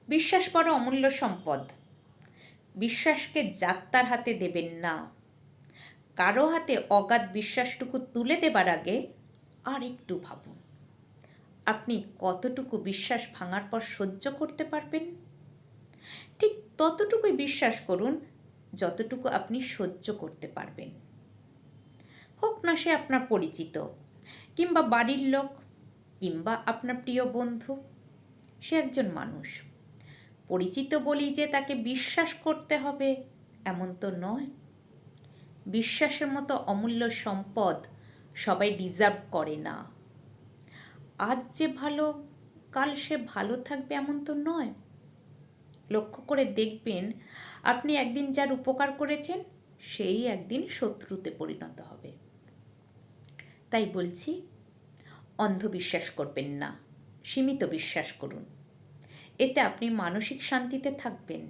বিশ্বাস বড় অমূল্য সম্পদ। বিশ্বাসকে যাত্রার হাতে দেবেন না। কারো হাতে অগাধ বিশ্বাসটুকু তুলে দেবার আগে আর একটু ভাবুন, আপনি কতটুকু বিশ্বাস ভাঙার পর সহ্য করতে পারবেন। ঠিক ততটুকুই বিশ্বাস করুন যতটুকু আপনি সহ্য করতে পারবেন। হোক না সে আপনার পরিচিত, কিংবা বাড়ির লোক, কিংবা আপনার প্রিয় বন্ধু। সে একজন মানুষ। পরিচিত বলি যে তাকে বিশ্বাস করতে হবে এমন তো নয়। বিশ্বাসের মতো অমূল্য সম্পদ সবাই ডিজার্ভ করে না। আজ যে ভালো, কাল সে ভালো থাকবে এমন তো নয়। লক্ষ্য করে দেখবেন, আপনি একদিন যার উপকার করেছেন সেই একদিন শত্রুতে পরিণত হবে। তাই বলছি, অন্ধবিশ্বাস করবেন না, সীমিত বিশ্বাস করুন। এতে আপনি মানসিক শান্তিতে থাকবেন।